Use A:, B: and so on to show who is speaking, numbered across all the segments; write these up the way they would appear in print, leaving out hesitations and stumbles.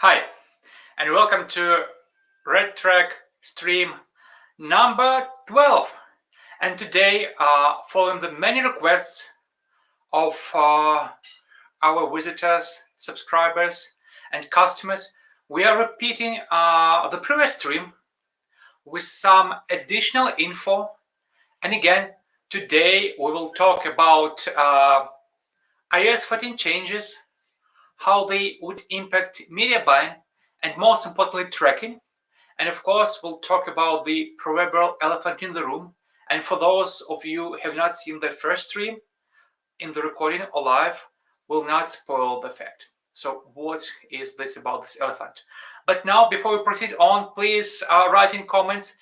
A: Hi, and welcome to RedTrack stream number 12. And today, following the many requests of our visitors, subscribers, and customers, we are repeating the previous stream with some additional info. And again, today we will talk about iOS 14 changes, how they would impact media buying, and most importantly, tracking. And of course, we'll talk about the proverbial elephant in the room. And for those of you who have not seen the first stream in the recording or live, will not spoil the fact. So what is this about this elephant? But now, before we proceed on, please write in comments.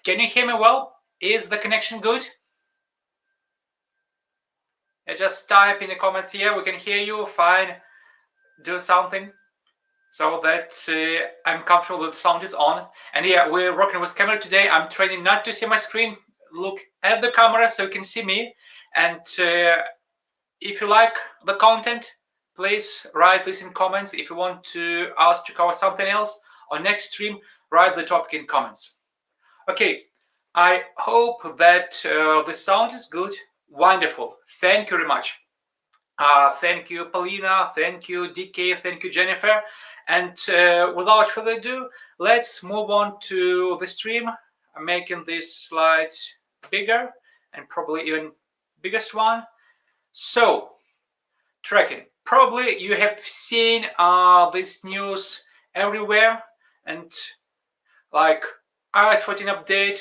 A: Can you hear me well? Is the connection good? Just type in the comments here. We can hear you. Fine. Do something so that I'm comfortable that the sound is on. And yeah, we're working with camera today. I'm training not to see my screen. Look at the camera so you can see me. And if you like the content, please write this in comments. If you want to us to cover something else on next stream, write the topic in comments. Okay, I hope that the sound is good. Wonderful. Thank you very much. Thank you, Paulina. Thank you, DK. Thank you, Jennifer. And without further ado, let's move on to the stream. I'm making this slide bigger and probably even biggest one. So, tracking. Probably you have seen this news everywhere, and like iOS 14 update,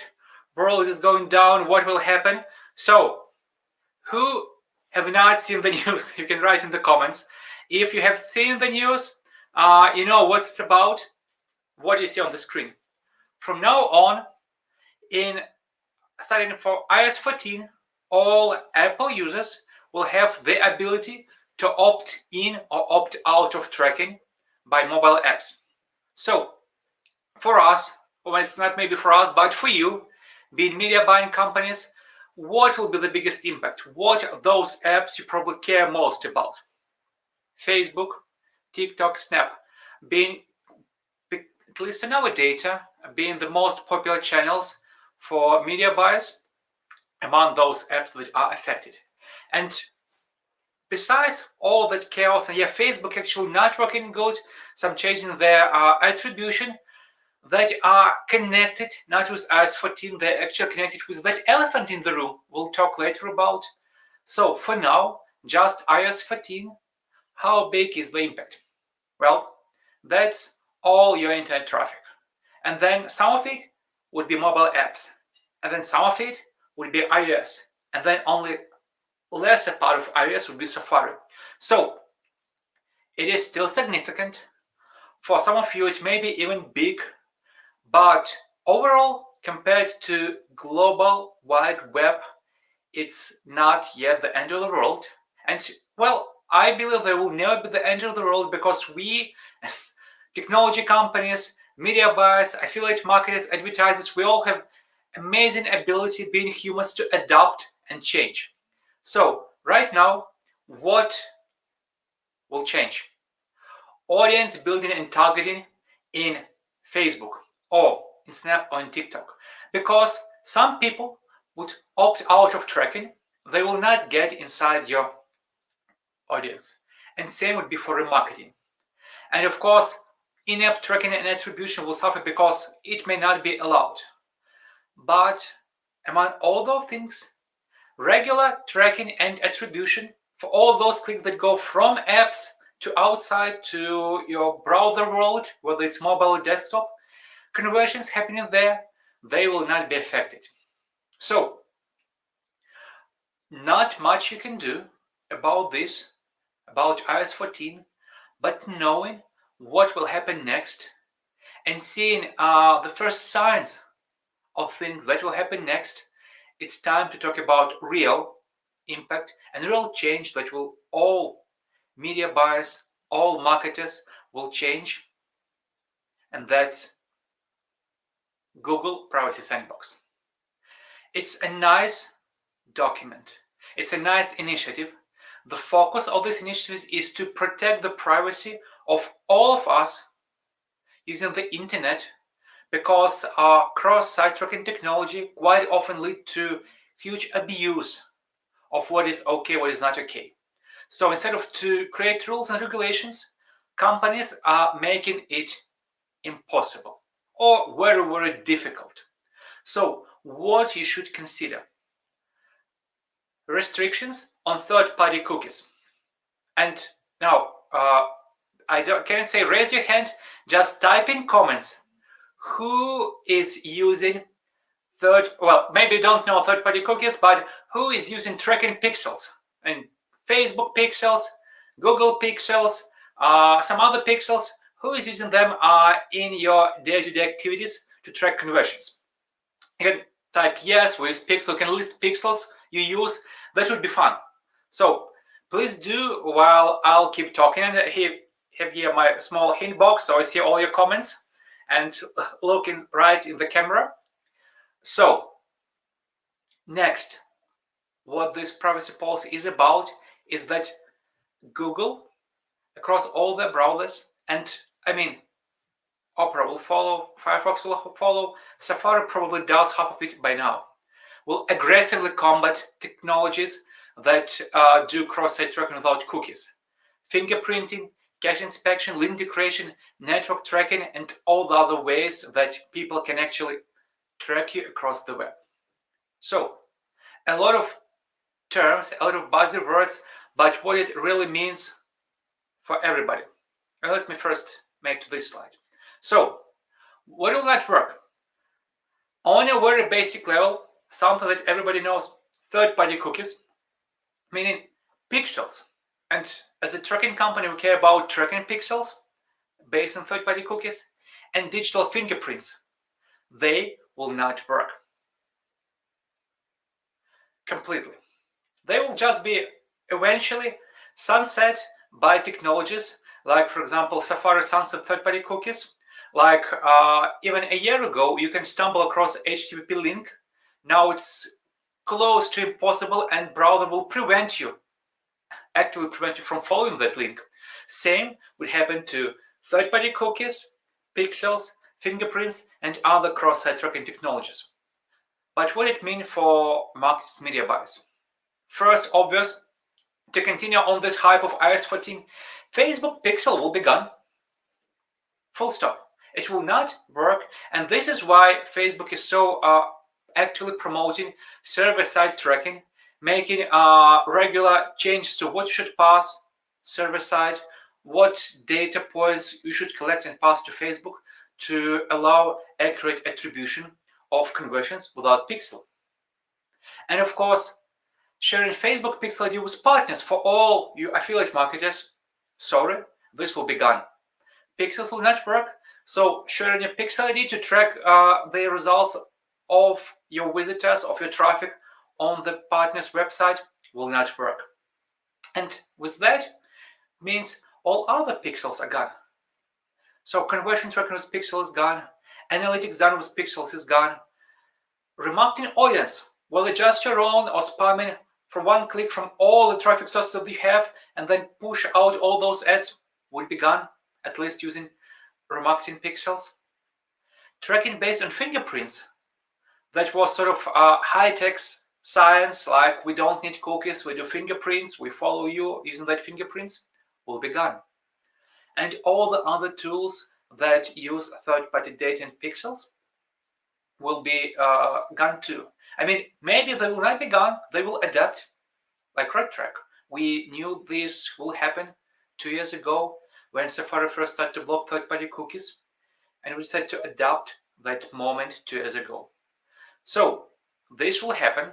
A: world is going down. What will happen? So, who have not seen the news? You can write in the comments. If you have seen the news, you know what it's about, what you see on the screen. From now on, starting for iOS 14, all Apple users will have the ability to opt in or opt out of tracking by mobile apps. So for us, well, it's not maybe for us, but for you, being media buying companies, what will be the biggest impact? What are those apps you probably care most about? Facebook, TikTok, Snap, being, at least in our data, being the most popular channels for media buyers among those apps that are affected. And besides all that chaos, and yeah, Facebook actually not working good, some changing their attribution, that are connected not with iOS 14, they're actually connected with that elephant in the room we'll talk later about. So for now, just iOS 14, how big is the impact? Well, that's all your internet traffic. And then some of it would be mobile apps. And then some of it would be iOS. And then only lesser part of iOS would be Safari. So it is still significant. For some of you, it may be even big. But overall, compared to global wide web, it's not yet the end of the world. And well, I believe there will never be the end of the world because we, as technology companies, media buyers, affiliate marketers, advertisers, we all have amazing ability being humans to adapt and change. So right now, what will change? Audience building and targeting in Facebook, or in Snap or in TikTok, because some people would opt out of tracking. They will not get inside your audience. And same would be for remarketing. And of course, in-app tracking and attribution will suffer because it may not be allowed. But among all those things, regular tracking and attribution for all those clicks that go from apps to outside to your browser world, whether it's mobile or desktop, conversions happening there, they will not be affected. So, not much you can do about this, about iOS 14, but knowing what will happen next and seeing the first signs of things that will happen next, it's time to talk about real impact and real change that will all media buyers, all marketers will change, and that's Google Privacy Sandbox. It's a nice document. It's a nice initiative. The focus of this initiative is to protect the privacy of all of us using the internet, because cross-site tracking technology quite often lead to huge abuse of what is okay, what is not okay. So instead of to create rules and regulations, companies are making it impossible or very, very difficult. So what you should consider: restrictions on third-party cookies. And now, can't say raise your hand, just type in comments who is using maybe don't know third-party cookies, but who is using tracking pixels, and Facebook pixels, Google pixels, some other pixels. Who is using them in your day-to-day activities to track conversions? You can type yes with pixel, you can list pixels you use. That would be fun. So please do, while I'll keep talking. And have here my small hint box, so I see all your comments and looking right in the camera. So next, what this privacy policy is about is that Google, across all the browsers, and I mean, Opera will follow, Firefox will follow, Safari probably does half of it by now, will aggressively combat technologies that do cross-site tracking without cookies. Fingerprinting, cache inspection, link decoration, network tracking, and all the other ways that people can actually track you across the web. So, a lot of terms, a lot of buzzwords, but what it really means for everybody. And let me first make this slide. So, what will that work? On a very basic level, something that everybody knows: third-party cookies, meaning pixels. And as a tracking company, we care about tracking pixels based on third-party cookies, and digital fingerprints. They will not work completely. They will just be eventually sunset by technologies like, for example, Safari sunset third-party cookies. Like even a year ago, you can stumble across HTTP link. Now it's close to impossible, and browser will actively prevent you from following that link. Same would happen to third-party cookies, pixels, fingerprints, and other cross-site tracking technologies. But what it means for marketers' media buys? First, obvious, to continue on this hype of iOS 14, Facebook pixel will be gone. Full stop. It will not work, and this is why Facebook is so actively promoting server-side tracking, making regular changes to what should pass server-side, what data points you should collect and pass to Facebook to allow accurate attribution of conversions without pixel. And of course, sharing Facebook pixel ID with partners for all you affiliate marketers. Sorry, this will be gone. Pixels will not work, so sharing a pixel ID to track the results of your visitors, of your traffic on the partner's website will not work. And with that means all other pixels are gone. So conversion tracking with pixel is gone, analytics done with pixels is gone, remarketing audience, whether just your own or spamming for one click from all the traffic sources that you have and then push out all those ads will be gone, at least using remarketing pixels. Tracking based on fingerprints, that was sort of high-tech science, like we don't need cookies, we do fingerprints, we follow you using that fingerprints, will be gone. And all the other tools that use third-party data and pixels will be gone too. I mean, maybe they will not be gone, they will adapt, like RedTrack. We knew this will happen 2 years ago when Safari first started to block third-party cookies, and we decided to adapt that moment 2 years ago. So this will happen.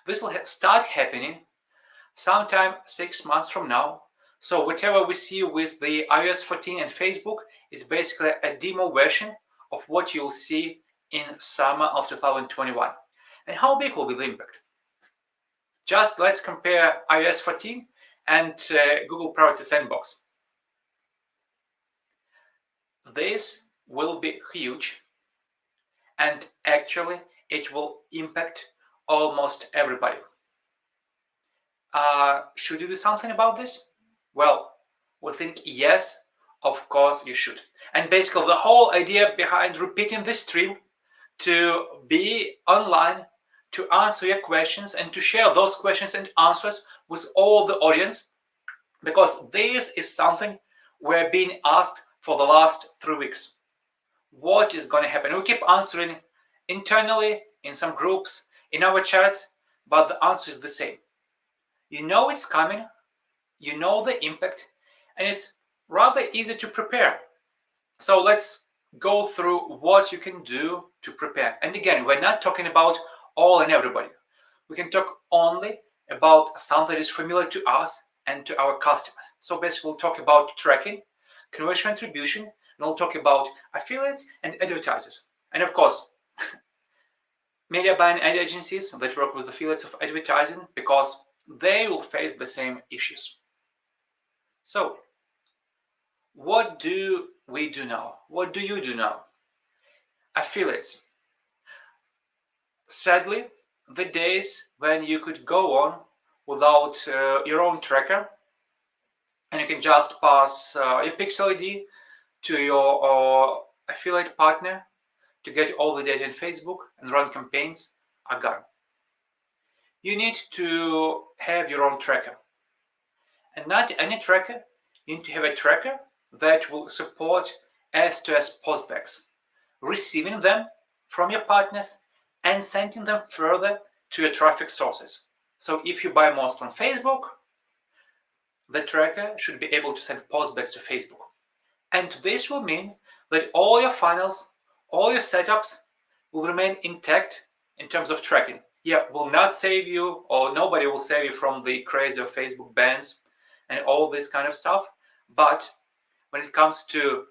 A: This will start happening sometime 6 months from now. So whatever we see with the iOS 14 and Facebook is basically a demo version of what you'll see in summer of 2021. And how big will be the impact? Just let's compare iOS 14 and Google Privacy Sandbox. This will be huge, and actually it will impact almost everybody. Should you do something about this? Well, we think yes, Of course you should. And basically the whole idea behind repeating this stream to be online, to answer your questions and to share those questions and answers with all the audience, because this is something we're being asked for the last 3 weeks. What is going to happen? We keep answering internally in some groups, in our chats, but the answer is the same. You know it's coming, you know the impact, and it's rather easy to prepare. So let's go through what you can do to prepare. And again, we're not talking about all and everybody. We can talk only about something that is familiar to us and to our customers. So basically, we'll talk about tracking, conversion attribution, and we'll talk about affiliates and advertisers. And of course, media buying ad agencies that work with affiliates of advertising, because they will face the same issues. So what do we do now? What do you do now? Affiliates. Sadly, the days when you could go on without your own tracker and you can just pass your pixel ID to your affiliate partner to get all the data in Facebook and run campaigns are gone. You need to have your own tracker. And not any tracker, you need to have a tracker that will support S2S postbacks, receiving them from your partners and sending them further to your traffic sources. So if you buy most on Facebook, the tracker should be able to send postbacks to Facebook. And this will mean that all your funnels, all your setups will remain intact in terms of tracking. Yeah, will not save you, or nobody will save you from the crazy of Facebook bans and all this kind of stuff. But when it comes to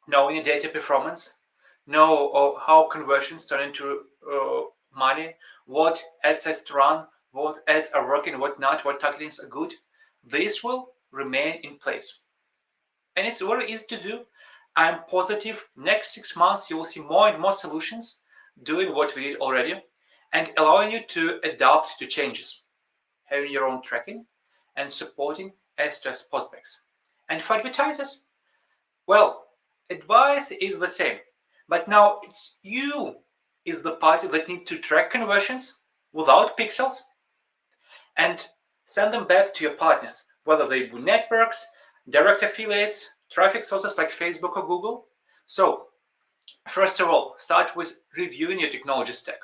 A: knowing your data performance, know how conversions turn into money, what ad sets to run, what ads are working, what not, what targetings are good, this will remain in place. And it's very easy to do. I'm positive next 6 months you will see more and more solutions doing what we did already and allowing you to adapt to changes, having your own tracking and supporting S2S postbacks. And for advertisers, well, advice is the same, but now it's you is the party that need to track conversions without pixels and send them back to your partners, whether they be networks, direct affiliates, traffic sources like Facebook or Google. So first of all, start with reviewing your technology stack.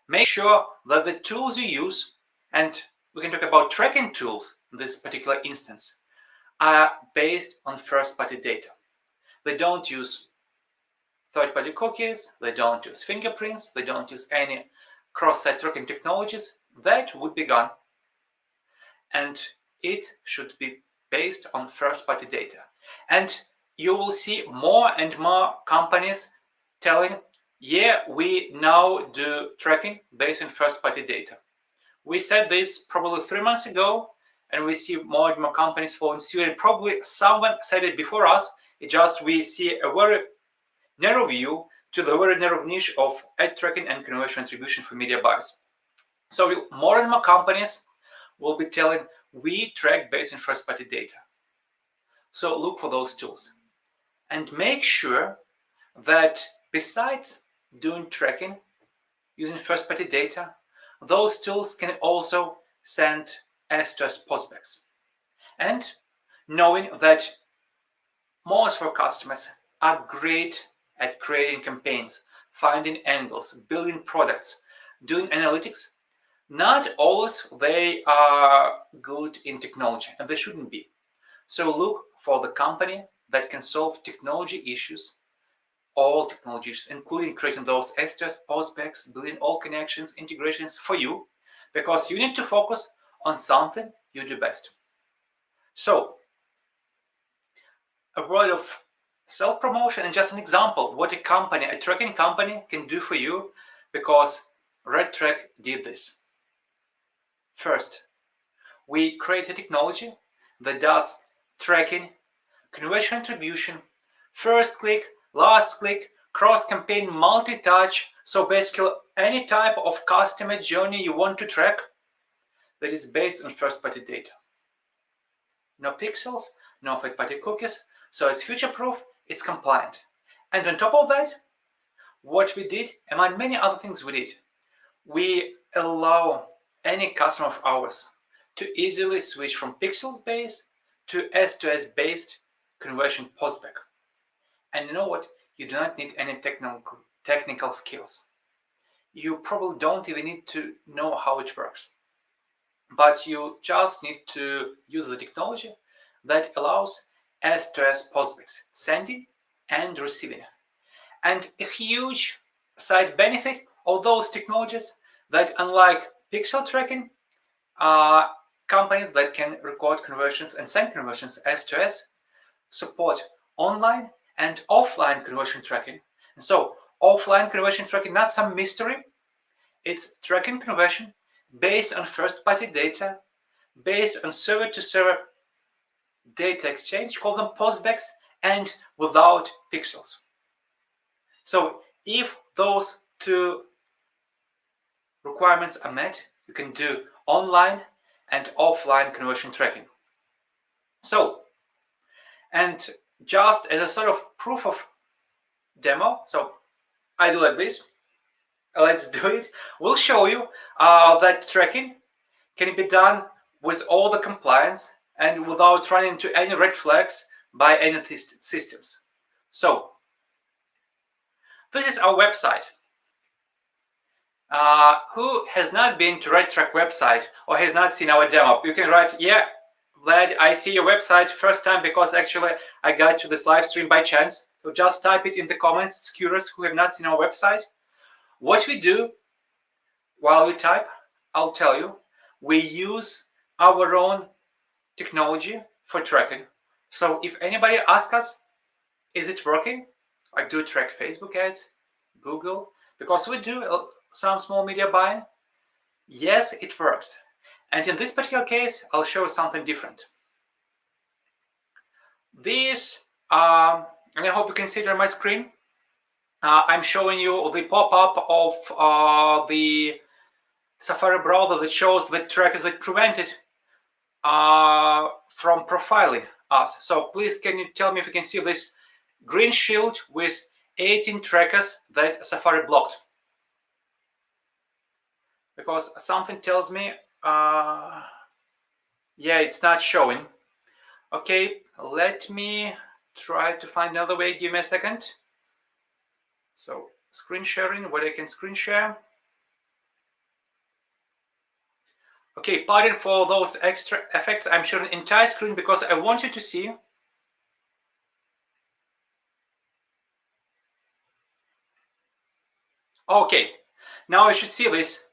A: Make sure that the tools you use, and we can talk about tracking tools in this particular instance, are based on first-party data. They don't use third-party cookies, they don't use fingerprints, they don't use any cross-site tracking technologies. That would be gone. And it should be based on first-party data. And you will see more and more companies telling, yeah, we now do tracking based on first-party data. We said this probably 3 months ago, and we see more and more companies following suit, and probably someone said it before us. It just we see a very narrow view to the very narrow niche of ad tracking and conversion attribution for media buyers. So more and more companies will be telling, we track based on first-party data. So look for those tools and make sure that besides doing tracking using first-party data, those tools can also send S2S postbacks. And knowing that most of our customers are great at creating campaigns, finding angles, building products, doing analytics, not always they are good in technology, and they shouldn't be. So look for the company that can solve technology issues, all technologies, including creating those S2S postbacks, building all connections, integrations for you, because you need to focus on something you do best. So a word of self-promotion and just an example what a tracking company can do for you, because RedTrack did this. First, we create a technology that does tracking, conversion attribution, first click, last click, cross-campaign, multi-touch. So basically any type of customer journey you want to track that is based on first-party data. No pixels, no third-party cookies. So it's future-proof, it's compliant. And on top of that, what we did, among many other things we did, we allow any customer of ours to easily switch from pixels-based to S2S-based conversion postback. And you know what? You do not need any technical skills. You probably don't even need to know how it works. But you just need to use the technology that allows S2S postbacks, sending and receiving. And a huge side benefit of those technologies that, unlike pixel tracking, companies that can record conversions and send conversions S2S support online and offline conversion tracking. And so offline conversion tracking, not some mystery, it's tracking conversion based on first-party data, based on server-to-server data exchange, call them postbacks, and without pixels. So if those two requirements are met, you can do online and offline conversion tracking. So, and just as a sort of proof of demo, so I do like this. Let's do it. We'll show you that tracking can be done with all the compliance and without running into any red flags by any systems. So this is our website. Who has not been to RedTrack website or has not seen our demo? You can write, yeah, Vlad, I see your website first time because actually I got to this live stream by chance. So just type it in the comments. It's curious who have not seen our website. What we do while we type, I'll tell you, we use our own technology for tracking. So if anybody asks us, is it working? I do track Facebook ads, Google, because we do some small media buying. Yes, it works. And in this particular case, I'll show you something different. This, and I hope you can see it on my screen. I'm showing you the pop-up of the Safari browser that shows the trackers that prevented from profiling us. So please, can you tell me if you can see this green shield with 18 trackers that Safari blocked? Because something tells me, yeah, it's not showing. Okay, let me try to find another way. Give me a second. So screen sharing, where I can screen share. Okay, pardon for those extra effects. I'm showing entire screen because I want you to see. Okay, now you should see this.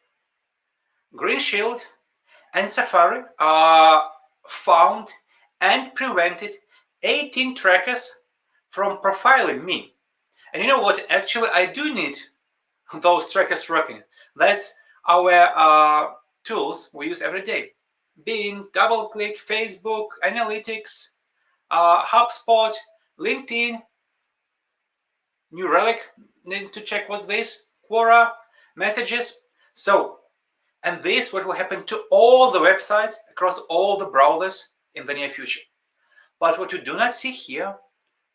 A: Green Shield and Safari found and prevented 18 trackers from profiling me. And you know what? Actually, I do need those trackers working. That's our tools we use every day. Bing, DoubleClick, Facebook, Analytics, HubSpot, LinkedIn, New Relic, need to check what's this, Quora, Messages. So, and this what will happen to all the websites across all the browsers in the near future. But what you do not see here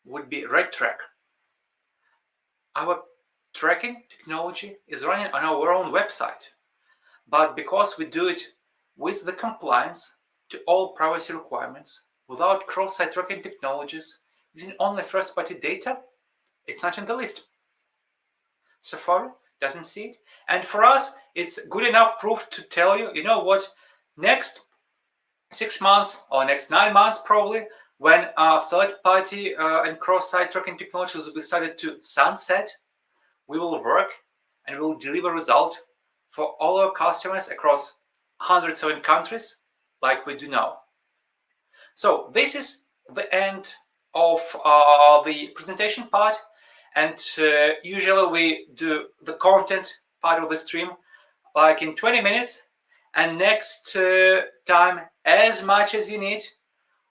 A: would be RedTrack. Our tracking technology is running on our own website. But because we do it with the compliance to all privacy requirements, without cross-site tracking technologies, using only first-party data, it's not in the list. Safari doesn't see it. And for us, it's good enough proof to tell you, you know what, next 6 months or next 9 months probably, when third-party and cross-site tracking technologies will be started to sunset, we will work and we will deliver result for all our customers across 107 countries like we do now. So this is the end of the presentation part, and usually we do the content part of the stream like in 20 minutes, and next time, as much as you need,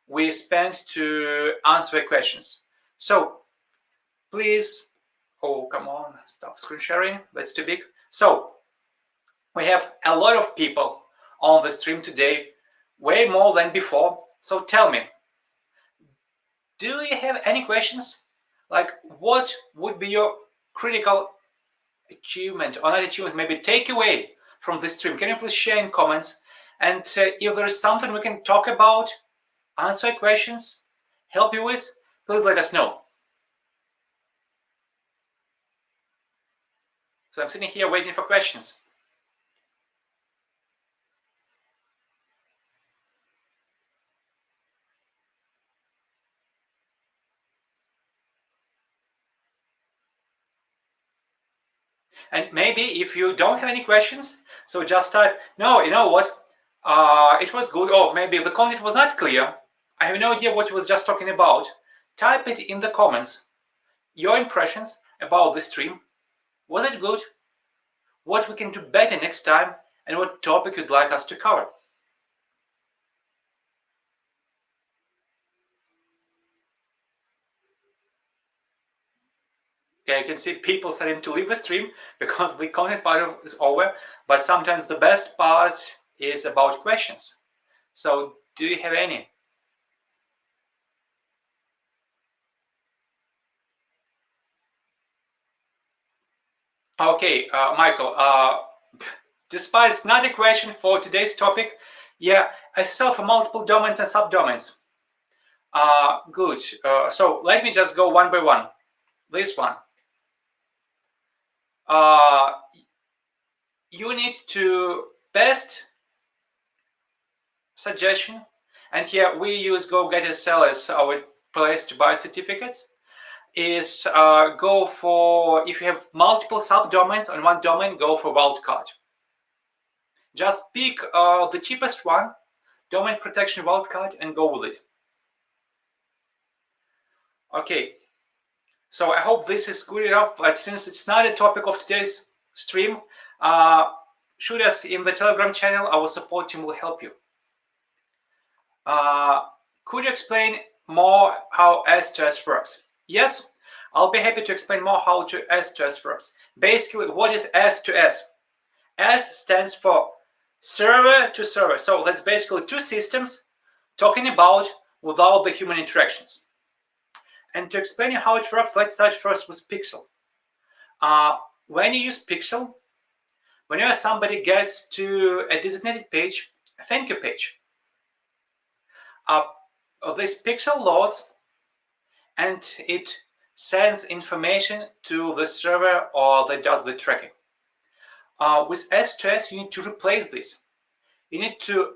A: we spend to answer questions. So please, oh come on, stop screen sharing, that's too big. So we have a lot of people on the stream today, way more than before. So tell me, Do you have any questions? Like, what would be your critical achievement, or not achievement, maybe takeaway from this stream? Can you please share in comments? And if there is something we can talk about, answer questions, help you with, please let us know. So I'm sitting here waiting for questions. And maybe if you don't have any questions, so just type, no, you know what, it was good, or maybe the content was not clear, I have no idea what you was just talking about. Type it in the comments, your impressions about the stream. Was it good? What we can do better next time, and what topic you'd like us to cover. Okay, you can see people starting to leave the stream because the content part is over, but sometimes the best part is about questions. So do you have any? Okay, Michael, despite it's not a question for today's topic, yeah, I sell for multiple domains and subdomains. Good. So let me just go one by one. This one. You need to best suggestion, and here we use GoGetSell as our place to buy certificates, is go for, if you have multiple subdomains on one domain, go for wildcard. Just pick the cheapest one, domain protection wildcard, and go with it. Okay, so I hope this is good enough, but since it's not a topic of today's stream, shoot us in the Telegram channel, our support team will help you. Could you explain more how S2S works? Yes, I'll be happy to explain more how S2S works. Basically, what is S2S? S stands for server to server. So that's basically two systems talking about without the human interactions. And to explain you how it works, let's start first with Pixel. When you use Pixel, whenever somebody gets to a designated page, a thank you page, this Pixel loads and it sends information to the server or that does the tracking. With S2S, you need to replace this. You need to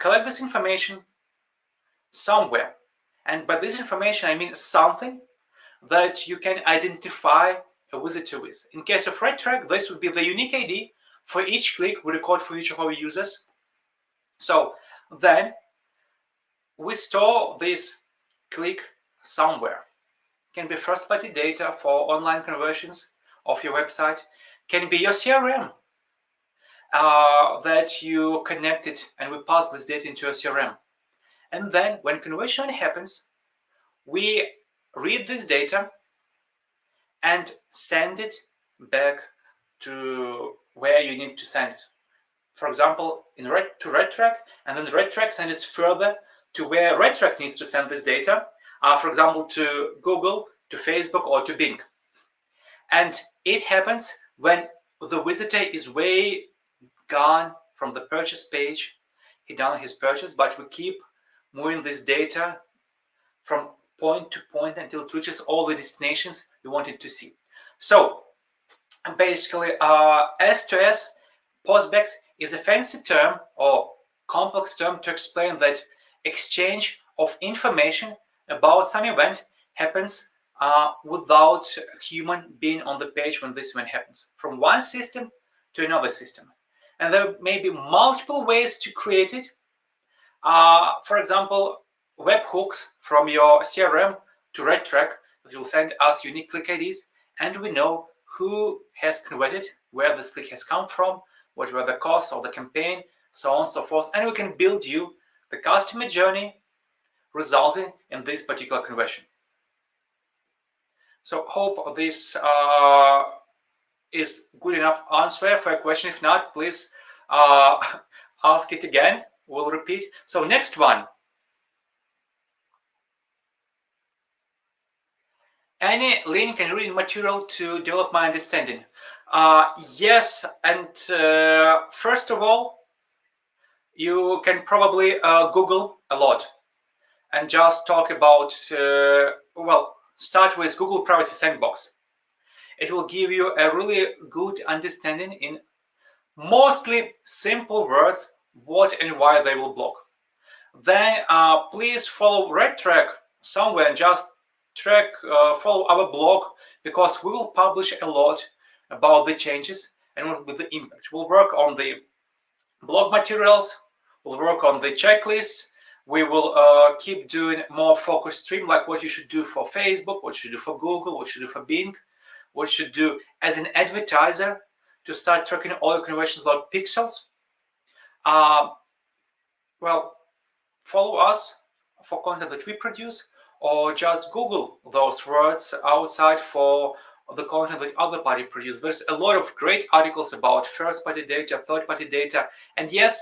A: collect this information somewhere. And by this information, I mean something that you can identify a visitor with. In case of RedTrack, this would be the unique ID for each click we record for each of our users. So then we store this click somewhere. Can be first-party data for online conversions of your website. Can be your CRM that you connected, and we pass this data into your CRM. And then when conversion happens, we read this data and send it back to where you need to send it. For example, to RedTrack, and then RedTrack sends it further to where RedTrack needs to send this data, for example, to Google, to Facebook, or to Bing. And it happens when the visitor is way gone from the purchase page. He done his purchase, but we keep moving this data from point to point until it reaches all the destinations we wanted to see. So basically, S2S, postbacks, is a fancy term or complex term to explain that exchange of information about some event happens without a human being on the page when this event happens, from one system to another system. And there may be multiple ways to create it. For example, webhooks from your CRM to RedTrack that will send us unique click IDs, and we know who has converted, where this click has come from, what were the costs of the campaign, so on and so forth, and we can build you the customer journey resulting in this particular conversion. So hope this is good enough answer for a question. If not, please ask it again. We'll repeat. So next one. Any link and reading material to develop my understanding? Yes, and first of all, you can probably Google a lot and just talk about, start with Google Privacy Sandbox. It will give you a really good understanding in mostly simple words what and why they will block. Then please follow RedTrack somewhere and just follow our blog, because we will publish a lot about the changes and what will be the impact. We'll work on the blog materials, we'll work on the checklists, we will keep doing more focused stream, like what you should do for Facebook, what you should do for Google, what you should do for Bing, what you should do as an advertiser to start tracking all your conversions about pixels. Follow us for content that we produce, or just Google those words outside for the content that other party produce. There's a lot of great articles about first-party data, third-party data, and yes,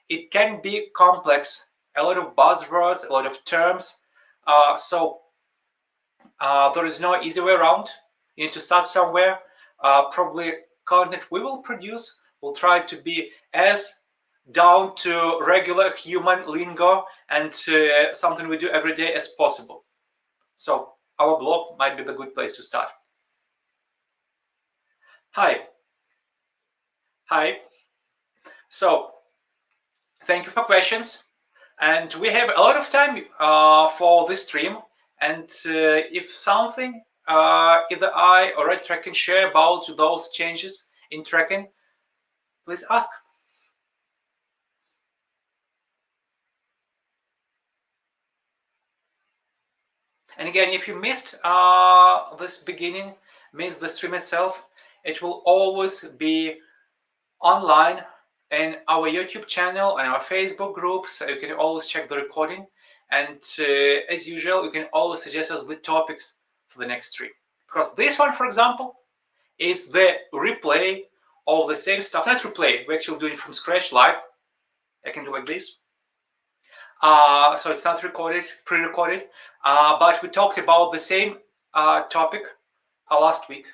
A: it can be complex, a lot of buzzwords, a lot of terms, so there is no easy way around. You need to start somewhere. Probably content we will produce will try to be as down to regular human lingo and something we do every day as possible. So our blog might be the good place to start. Hi. So thank you for questions. And we have a lot of time for this stream. And if something either I or RedTrack can share about those changes in tracking, please ask. And again, if you missed this beginning, missed the stream itself, it will always be online in our YouTube channel and our Facebook group, so you can always check the recording. And as usual, you can always suggest us the topics for the next stream. Because this one, for example, is the replay of the same stuff. Not replay, we're actually doing it from scratch live. I can do like this. So it's not recorded, pre-recorded, but we talked about the same topic last week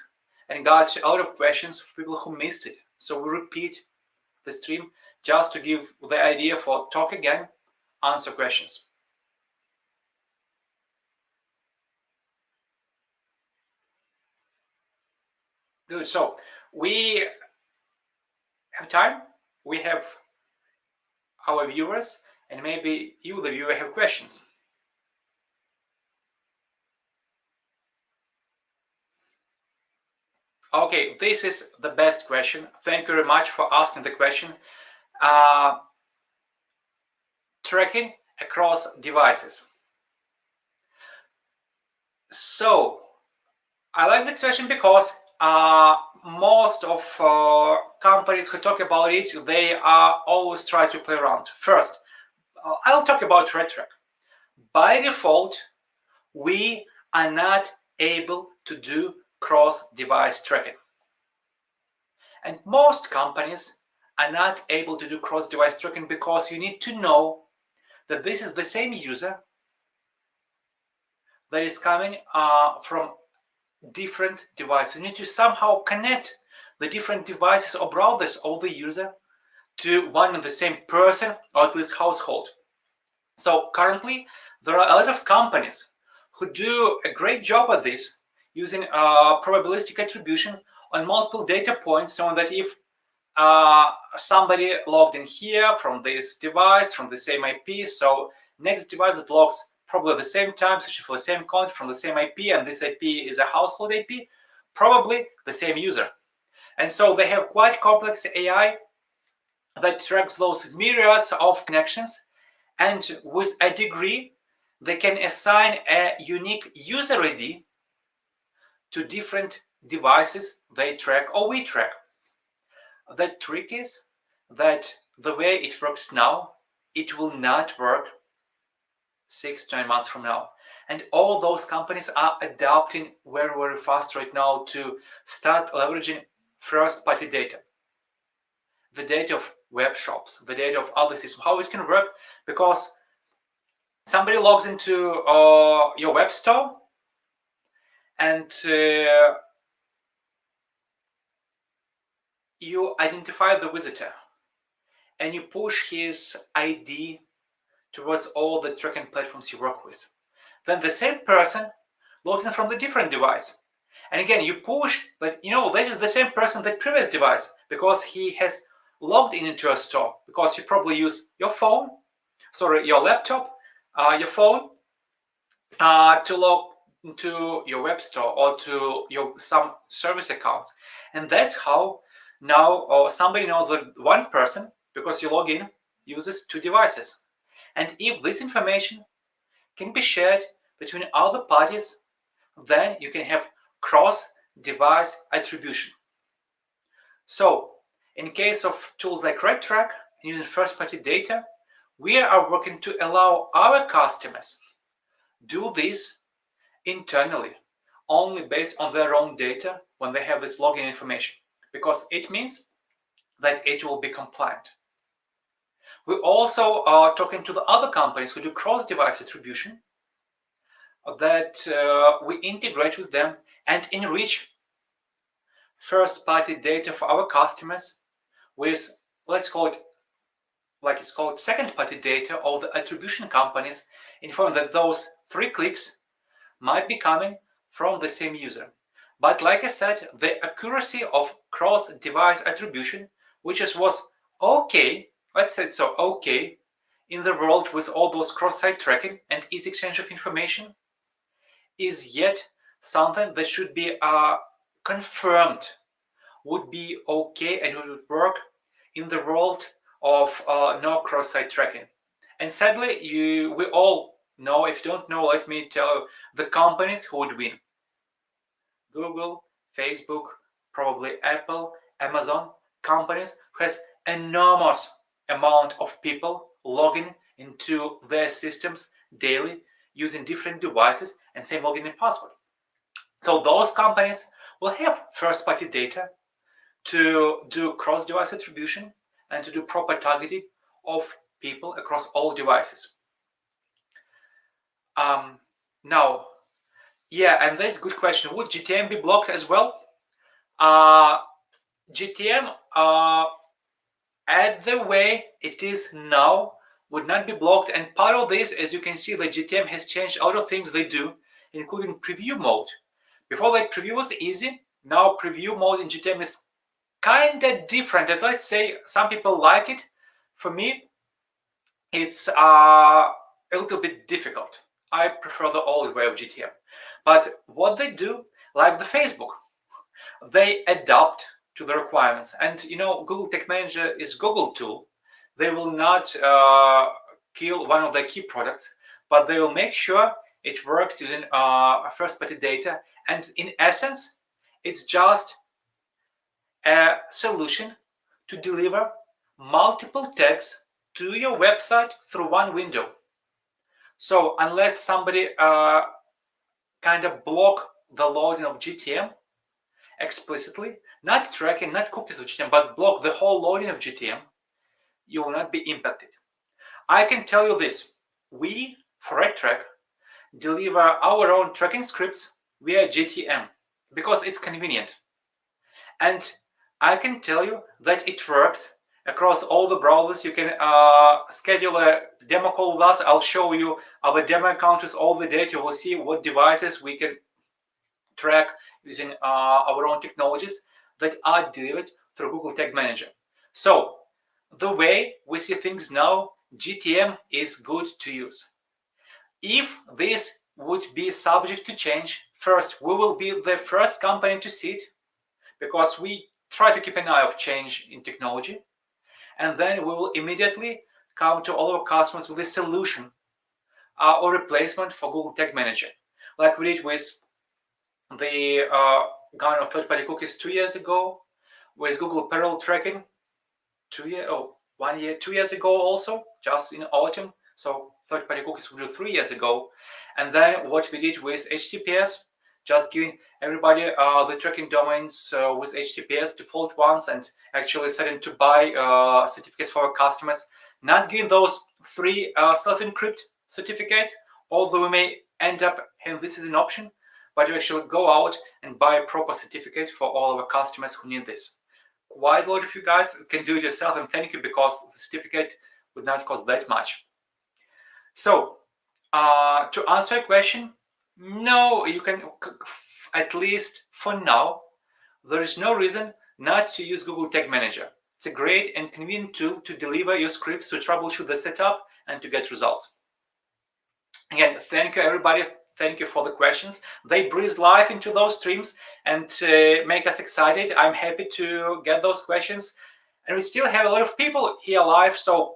A: and got a lot of questions from people who missed it. So we repeat the stream just to give the idea for talk again, answer questions. Good, so we have time, we have our viewers, and maybe you, the viewer, have questions. Okay, this is the best question. Thank you very much for asking the question. Tracking across devices. So I like this question because most of companies who talk about it, they always try to play around. First, I'll talk about RedTrack. By default, we are not able to do cross-device tracking. And most companies are not able to do cross-device tracking because you need to know that this is the same user that is coming from different devices. You need to somehow connect the different devices or browsers of the user to one and the same person, or at least household. So currently, there are a lot of companies who do a great job at this, using probabilistic attribution on multiple data points, so that if somebody logged in here from this device, from the same IP, so next device that logs probably at the same time, searching for the same content from the same IP, and this IP is a household IP, probably the same user. And so they have quite complex AI that tracks those myriads of connections, and with a degree, they can assign a unique user ID to different devices they track or we track. The trick is that the way it works now, it will not work 6 to 9 months from now. And all those companies are adapting very, very fast right now to start leveraging first-party data. The data of web shops, the data of other systems, how it can work, because somebody logs into your web store and you identify the visitor and you push his ID towards all the tracking platforms you work with. Then the same person logs in from the different device. And again, you push, but that is the same person that previous device, because he has logged in into a store, because you probably use your laptop, your phone, to log into your web store or to your some service accounts. And that's how now somebody knows that one person, because you log in, uses two devices. And if this information can be shared between other parties, then you can have cross-device attribution. So in case of tools like RedTrack, using first-party data, we are working to allow our customers do this internally, only based on their own data when they have this login information, because it means that it will be compliant. We also are talking to the other companies who do cross-device attribution, that we integrate with them and enrich first-party data for our customers with, let's call it, like it's called second-party data of the attribution companies, inform that those 3 clicks might be coming from the same user. But like I said, the accuracy of cross-device attribution, which was okay, let's say so, okay, in the world with all those cross-site tracking and easy exchange of information, is yet something that should be confirmed would be okay and would work in the world of no cross-site tracking. And sadly, we all know, if you don't know, let me tell you, the companies who would win. Google, Facebook, probably Apple, Amazon, companies who has enormous amount of people logging into their systems daily using different devices and same login and password. So those companies will have first-party data to do cross-device attribution and to do proper targeting of people across all devices. Now, yeah, and that's a good question. Would GTM be blocked as well? GTM, at the way it is now, would not be blocked. And part of this, as you can see, the GTM has changed a lot of things they do, including preview mode. Before that, preview was easy. Now preview mode in GTM is kind of different. And let's say some people like it. For me, it's a little bit difficult. I prefer the old way of GTM. But what they do, like the Facebook, they adapt to the requirements. And Google Tag Manager is Google tool. They will not kill one of their key products, but they will make sure it works using first-party data. And in essence, it's just a solution to deliver multiple tags to your website through one window. So unless somebody kind of block the loading of GTM explicitly, not tracking, not cookies of GTM, but block the whole loading of GTM, you will not be impacted. I can tell you this: we, for RedTrack, deliver our own tracking scripts via GTM because it's convenient. And I can tell you that it works across all the browsers. You can schedule a demo call with us. I'll show you our demo account with all the data. We'll see what devices we can track using our own technologies that are delivered through Google Tag Manager. So the way we see things now, GTM is good to use. If this would be subject to change, first, we will be the first company to see it, because we try to keep an eye of change in technology. And then we will immediately come to all our customers with a solution or replacement for Google Tag Manager, like we did with the kind of third-party cookies 2 years ago, with Google Payroll tracking 2 years ago also, just in autumn. So third-party cookies we did 3 years ago. And then what we did with HTTPS, just giving everybody the tracking domains with HTTPS default ones, and actually setting to buy certificates for our customers, not giving those 3 self-encrypt certificates, although we may end up having this as an option, but we actually go out and buy a proper certificate for all our customers who need this. Quite a lot of you guys can do it yourself, and thank you, because the certificate would not cost that much. So to answer your question, no, you can, at least for now, there is no reason not to use Google Tag Manager. It's a great and convenient tool to deliver your scripts, to troubleshoot the setup, and to get results. Again, thank you, everybody. Thank you for the questions. They breathe life into those streams and make us excited. I'm happy to get those questions. And we still have a lot of people here live, so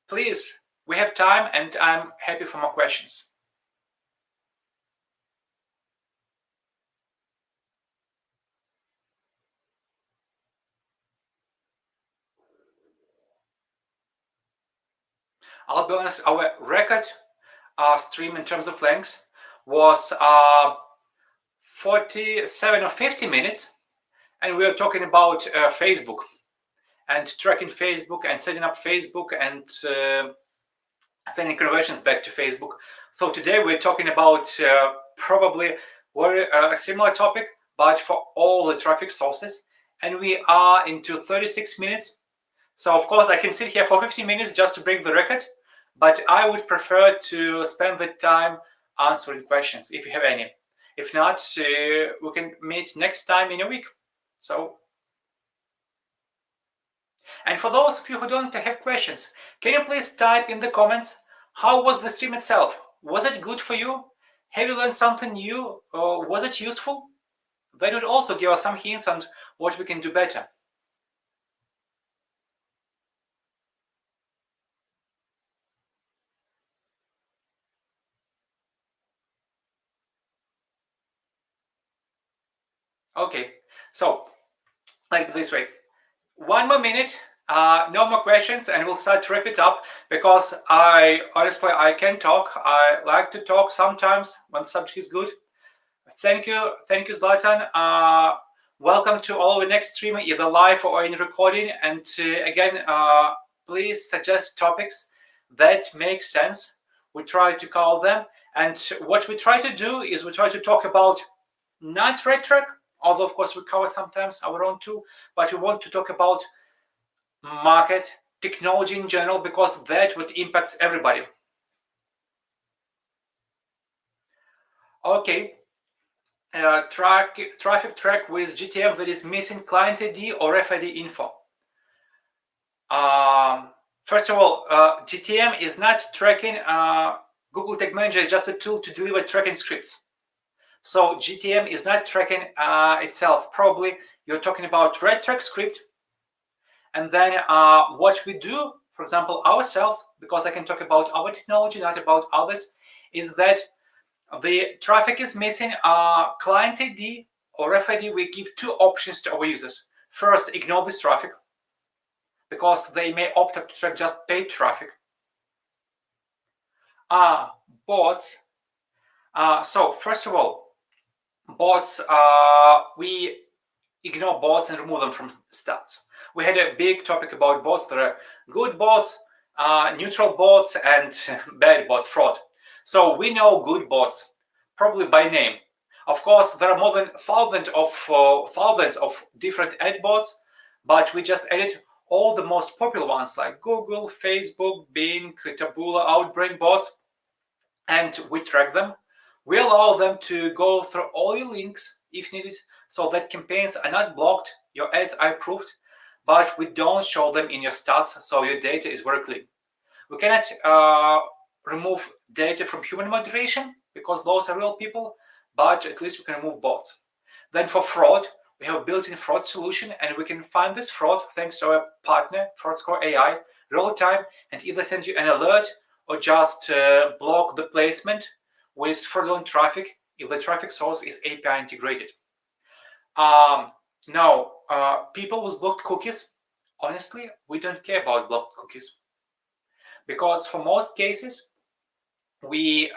A: please, we have time, and I'm happy for more questions. I'll be honest, our record stream in terms of length was 47 or 50 minutes, and we are talking about Facebook and tracking Facebook and setting up Facebook and sending conversions back to Facebook. So today we're talking about probably a similar topic, but for all the traffic sources, and we are into 36 minutes. So of course I can sit here for 50 minutes just to break the record, but I would prefer to spend the time answering questions if you have any. If not, we can meet next time in a week. So, and for those of you who don't have questions, can you please type in the comments, how was the stream itself? Was it good for you? Have you learned something new? Or was it useful? That would also give us some hints on what we can do better. Okay, so like this way, one more minute, no more questions, and we'll start to wrap it up, because I can talk. I like to talk sometimes when the subject is good. Thank you, Zlatan. Welcome to all of the next stream, either live or in recording. And again, please suggest topics that make sense. We try to cover them, and what we try to do is we try to talk about not RedTrack, although of course we cover sometimes our own too, but we want to talk about market, technology in general, because that would impact everybody. Okay, traffic track with GTM that is missing client ID or FID info. First of all, GTM is not tracking. Google Tag Manager is just a tool to deliver tracking scripts. So GTM is not tracking itself. Probably you're talking about RedTrack script, and then what we do, for example, ourselves, because I can talk about our technology, not about others, is that the traffic is missing client ID or FID. We give two options to our users. First, ignore this traffic, because they may opt up to track just paid traffic. Bots. So first of all, bots, we ignore bots and remove them from stats. We had a big topic about bots. There are good bots, neutral bots, and bad bots, fraud. So we know good bots, probably by name. Of course, there are more than thousands of different ad bots, but we just added all the most popular ones like Google, Facebook, Bing, Taboola, Outbrain bots, and we track them. We allow them to go through all your links if needed, so that campaigns are not blocked, your ads are approved, but we don't show them in your stats, so your data is very clean. We cannot remove data from human moderation, because those are real people, but at least we can remove bots. Then for fraud, we have a built-in fraud solution, and we can find this fraud thanks to our partner, FraudScore AI, real time, and either send you an alert or just block the placement with fraudulent traffic if the traffic source is API integrated. Now, people with blocked cookies, honestly, we don't care about blocked cookies, because for most cases, we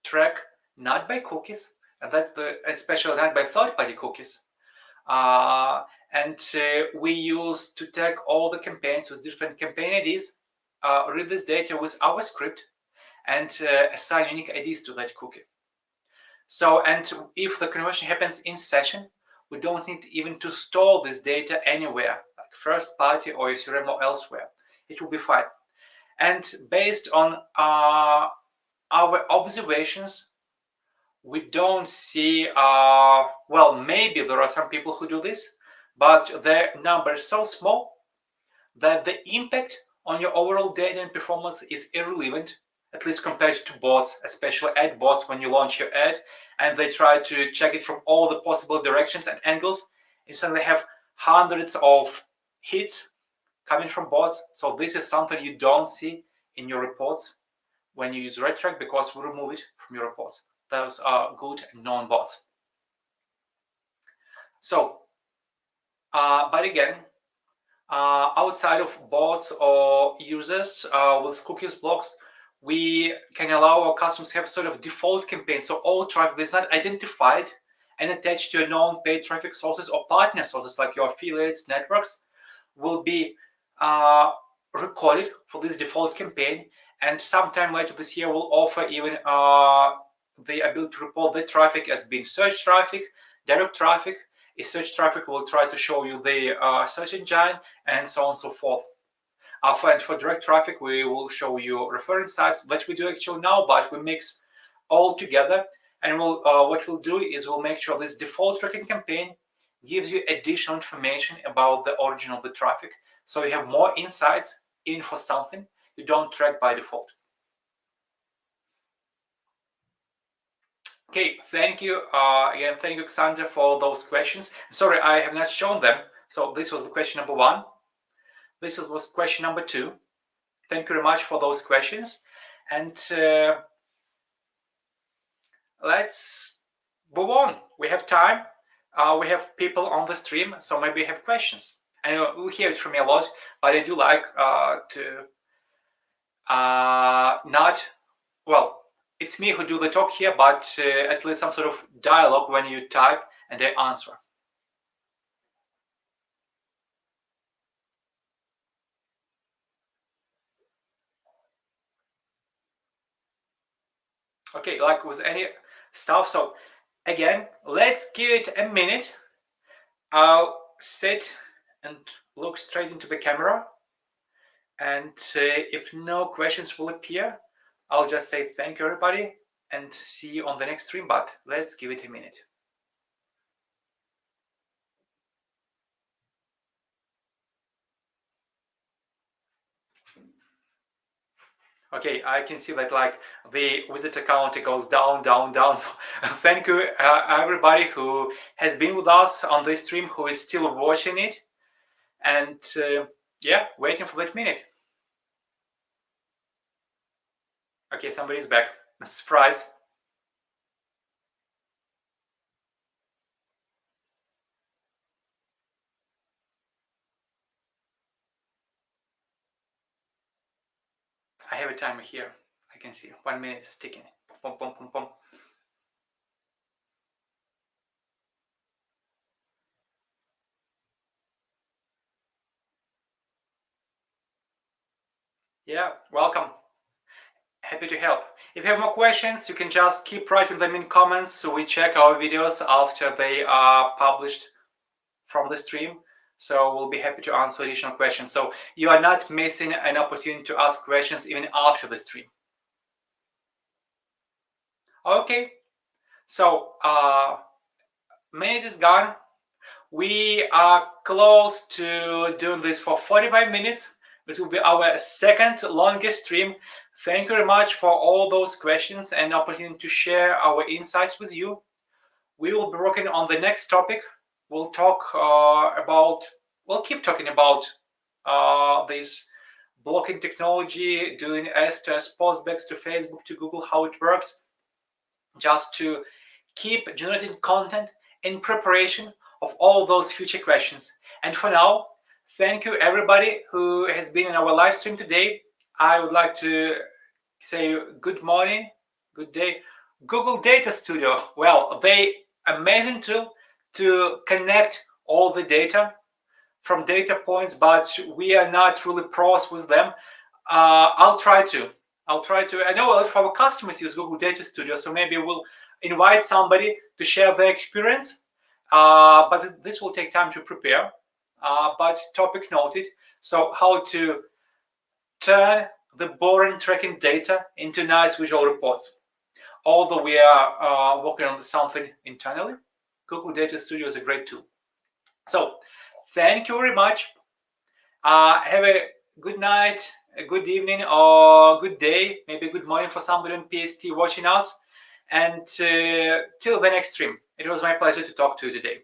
A: track not by cookies, and that's especially not by third-party cookies. And we use to tag all the campaigns with different campaign IDs, read this data with our script, and assign unique IDs to that cookie. So, and if the conversion happens in session, we don't need even to store this data anywhere, like first party or CRM or elsewhere. It will be fine. And based on our observations, we don't see, well, maybe there are some people who do this, but their number is so small that the impact on your overall data and performance is irrelevant, at least compared to bots, especially ad bots. When you launch your ad and they try to check it from all the possible directions and angles, you suddenly have hundreds of hits coming from bots. So this is something you don't see in your reports when you use RedTrack, because we remove it from your reports. Those are good known bots. So, but again, outside of bots or users with cookies blocks, we can allow our customers to have sort of default campaigns. So all traffic is not identified and attached to a known paid traffic sources or partner sources like your affiliates networks will be recorded for this default campaign. And sometime later this year, we'll offer even the ability to report the traffic as being search traffic, direct traffic. If search traffic will try to show you the search engine, and so on and so forth. For direct traffic, we will show you referring sites that we do actually now, but we mix all together. And what we'll do is we'll make sure this default tracking campaign gives you additional information about the origin of the traffic. So you have more insights in for something you don't track by default. Okay, thank you. Again, thank you, Alexander, for those questions. Sorry, I have not shown them. So this was the question number 1. This was question number 2. Thank you very much for those questions. And let's move on. We have time. We have people on the stream, so maybe you have questions. I know we hear it from me a lot, but I do like to not, well, it's me who do the talk here, but at least some sort of dialogue when you type and I answer. Okay, like with any stuff. So again, let's give it a minute. I'll sit and look straight into the camera. And if no questions will appear, I'll just say thank you, everybody, and see you on the next stream, but let's give it a minute. Okay, I can see that like the visit count, it goes down, down, down. So thank you, everybody who has been with us on this stream, who is still watching it. And yeah, waiting for that minute. Okay, somebody's back. Surprise. I have a timer here. I can see 1 minute is ticking. Pum, pum, pum, pum. Yeah, welcome. Happy to help. If you have more questions, you can just keep writing them in comments. So we check our videos after they are published from the stream. So we'll be happy to answer additional questions. So you are not missing an opportunity to ask questions even after the stream. Okay, so minute is gone. We are close to doing this for 45 minutes. It will be our second longest stream. Thank you very much for all those questions and opportunity to share our insights with you. We will be working on the next topic. We'll talk we'll keep talking about this blocking technology, doing S2S postbacks to Facebook, to Google, how it works, just to keep generating content in preparation of all those future questions. And for now, thank you everybody who has been in our live stream today. I would like to say good morning, good day. Google Data Studio, well, they amazing tool to connect all the data from data points, but we are not really pros with them. I'll try to. I'll try to. I know a lot of our customers use Google Data Studio, so maybe we'll invite somebody to share their experience. But this will take time to prepare. But topic noted. So how to turn the boring tracking data into nice visual reports. Although we are working on something internally, Google Data Studio is a great tool. So thank you very much. Have a good night, a good evening, or good day, maybe good morning for somebody on PST watching us. And till the next stream, it was my pleasure to talk to you today.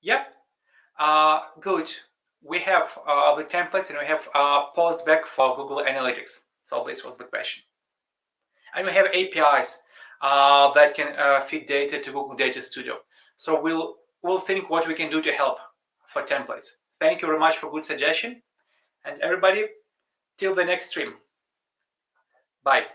A: Yep, good. We have the templates and we have post back for Google Analytics. So this was the question. And we have APIs that can feed data to Google Data Studio. So we'll think what we can do to help for templates. Thank you very much for good suggestion. And everybody, till the next stream. Bye.